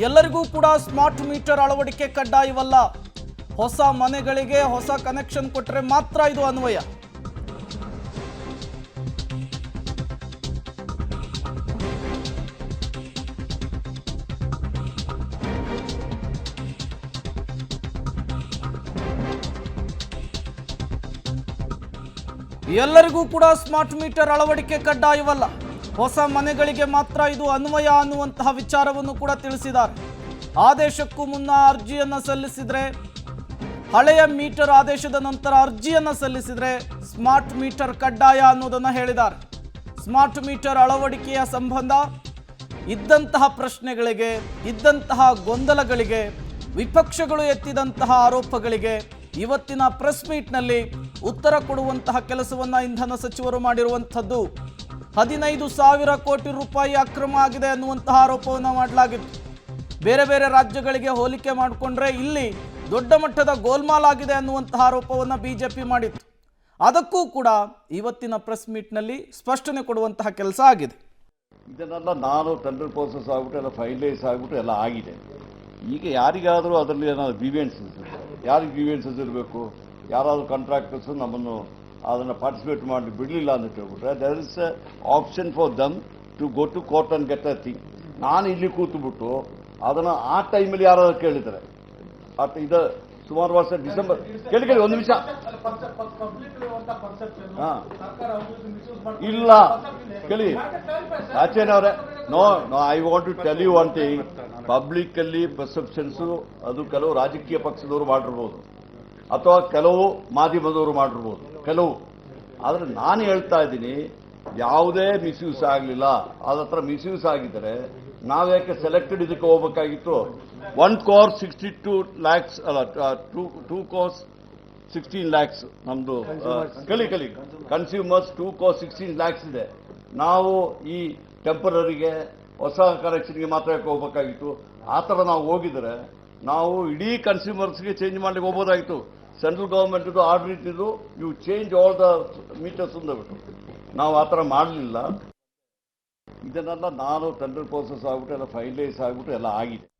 ಎಲ್ಲರಿಗೂ ಕೂಡ smart meter ಅಳವಡಿಕೆ ಕಡ್ಡಾಯವಲ್ಲ. ಹೊಸ ಮನೆಗಳಿಗೆ ಹೊಸ ಕನೆಕ್ಷನ್ ಕೊಟ್ಟರೆ ಮಾತ್ರ ಇದು ಅನ್ವಯ. ಎಲ್ಲರಿಗೂ ಕೂಡ ಸ್ಮಾರ್ಟ್ ಮೀಟರ್ ಅಳವಡಿಕೆ ಕಡ್ಡಾಯವಲ್ಲ, ಹೊಸ ಮನೆಗಳಿಗೆ ಮಾತ್ರ ಇದು ಅನ್ವಯ ಅನ್ನುವಂತಹ ವಿಚಾರವನ್ನು ಕೂಡ ತಿಳಿಸಿದ್ದಾರೆ. ಆದೇಶಕ್ಕೂ ಮುನ್ನ ಅರ್ಜಿಯನ್ನು ಸಲ್ಲಿಸಿದರೆ, ಹಳೆಯ ಮೀಟರ್ ಆದೇಶದ ನಂತರ ಅರ್ಜಿಯನ್ನು ಸಲ್ಲಿಸಿದರೆ ಸ್ಮಾರ್ಟ್ ಮೀಟರ್ ಕಡ್ಡಾಯ ಅನ್ನೋದನ್ನು ಹೇಳಿದ್ದಾರೆ. ಸ್ಮಾರ್ಟ್ ಮೀಟರ್ ಅಳವಡಿಕೆಯ ಸಂಬಂಧ ಇದ್ದಂತಹ ಪ್ರಶ್ನೆಗಳಿಗೆ, ಇದ್ದಂತಹ ಗೊಂದಲಗಳಿಗೆ, ವಿಪಕ್ಷಗಳು ಎತ್ತಿದಂತಹ ಆರೋಪಗಳಿಗೆ ಇವತ್ತಿನ ಪ್ರೆಸ್ ಮೀಟ್ನಲ್ಲಿ ಉತ್ತರ ಕೊಡುವಂತಹ ಕೆಲಸವನ್ನು ಇಂಧನ ಸಚಿವರು ಮಾಡಿರುವಂಥದ್ದು. 15,000 ಕೋಟಿ ರೂಪಾಯಿ ಅಕ್ರಮ ಆಗಿದೆ ಅನ್ನುವಂತಹ ಆರೋಪವನ್ನು ಮಾಡಲಾಗಿತ್ತು. ಬೇರೆ ಬೇರೆ ರಾಜ್ಯಗಳಿಗೆ ಹೋಲಿಕೆ ಮಾಡಿಕೊಂಡ್ರೆ ಇಲ್ಲಿ ದೊಡ್ಡ ಮಟ್ಟದ ಗೋಲ್ಮಾಲ್ ಆಗಿದೆ ಅನ್ನುವಂತಹ ಆರೋಪವನ್ನು ಬಿಜೆಪಿ ಮಾಡಿತ್ತು. ಅದಕ್ಕೂ ಕೂಡ ಇವತ್ತಿನ ಪ್ರೆಸ್ ಮೀಟ್ನಲ್ಲಿ ಸ್ಪಷ್ಟನೆ ಕೊಡುವಂತಹ ಕೆಲಸ ಆಗಿದೆ. ಇದನ್ನೆಲ್ಲ ನಾನು ಟೆಂಡರ್ ಪ್ರೋಸೆಸ್ ಆಗಿಬಿಟ್ಟು ಎಲ್ಲ ಫೈನಲೈಸ್ ಆಗಿಬಿಟ್ಟು ಎಲ್ಲ ಆಗಿದೆ. ಈಗ ಯಾರಿಗಾದರೂ ಅದರಲ್ಲಿ ಏನಾದರೂ ಗ್ರೀವಿಯನ್ಸಸ್, ಯಾರಿಗೆ ಗ್ರೀವಿಯನ್ಸಸ್ ಇರಬೇಕು, ಯಾರಾದರೂ ಕಾಂಟ್ರಾಕ್ಟರ್ಸು ನಮ್ಮನ್ನು ಅದನ್ನು ಪಾರ್ಟಿಸಿಪೇಟ್ ಮಾಡಿ ಬಿಡಲಿಲ್ಲ ಅಂತ ಹೇಳ್ಬಿಟ್ರೆ there is a option for them to go to court and get a thing. ನಾನು ಇಲ್ಲಿ ಕೂತುಬಿಟ್ಟು ಅದನ್ನು ಆ ಟೈಮಲ್ಲಿ ಯಾರಾದರೂ ಕೇಳಿದ್ದಾರೆ. ಇದು ಸುಮಾರು ವರ್ಷ ಡಿಸೆಂಬರ್ ಕೇಳಿ ಒಂದು ನಿಮಿಷ. ಹಾಂ ಇಲ್ಲ ಕೇಳಿ ಆಚೆನವರೇ, no I want to tell you one thing. ಪಬ್ಲಿಕ್ಕಲ್ಲಿ ಪರ್ಸೆಪ್ಷನ್ಸು ಅದು ಕೆಲವು ರಾಜಕೀಯ ಪಕ್ಷದವರು ಮಾಡಿರ್ಬೋದು, ಅಥವಾ ಕೆಲವು ಮಾಧ್ಯಮದವರು ಮಾಡಿರ್ಬೋದು, ಕೆಲವು. ಆದರೆ ನಾನು ಹೇಳ್ತಾ ಇದ್ದೀನಿ, ಯಾವುದೇ ಮಿಸ್ಯೂಸ್ ಆಗಲಿಲ್ಲ. ಅದ ಹತ್ರ ಮಿಸ್ಯೂಸ್ ಆಗಿದ್ದರೆ ನಾವ್ಯಾಕೆ ಸೆಲೆಕ್ಟೆಡ್ ಇದಕ್ಕೆ ಹೋಗ್ಬೇಕಾಗಿತ್ತು? 1 crore 62 lakhs ಅಲ್ಲ, 2 crore 16 lakhs ನಮ್ಮದು ಕಲಿ ಕನ್ಸ್ಯೂಮರ್ಸ್ 2 crore 16 lakhs ಇದೆ. ನಾವು ಈ ಟೆಂಪರರಿಗೆ ಹೊಸ ಕನೆಕ್ಷನ್ಗೆ ಮಾತ್ರ ಹೋಗ್ಬೇಕಾಗಿತ್ತು. ಆ ಥರ ನಾವು ಹೋಗಿದರೆ ನಾವು ಇಡೀ ಕನ್ಸ್ಯೂಮರ್ಸ್ಗೆ ಚೇಂಜ್ ಮಾಡಲಿಕ್ಕೆ ಹೋಗ್ಬೋದಾಗಿತ್ತು. ಸೆಂಟ್ರಲ್ ಗೌರ್ಮೆಂಟ್ದು ಆರ್ಡರ್ ಇಟ್ಟಿದ್ದು, you change all the meters ಅಂದ್ಬಿಟ್ಟು. ನಾವು ಆ ಥರ ಮಾಡಲಿಲ್ಲ. ಇದನ್ನೆಲ್ಲ ನಾನು ಟೆಂಡರ್ ಪ್ರೋಸೆಸ್ ಆಗಿಬಿಟ್ಟು ಎಲ್ಲ ಫೈನಲೈಸ್ ಆಗಿಬಿಟ್ಟು ಎಲ್ಲ ಆಗಿದೆ.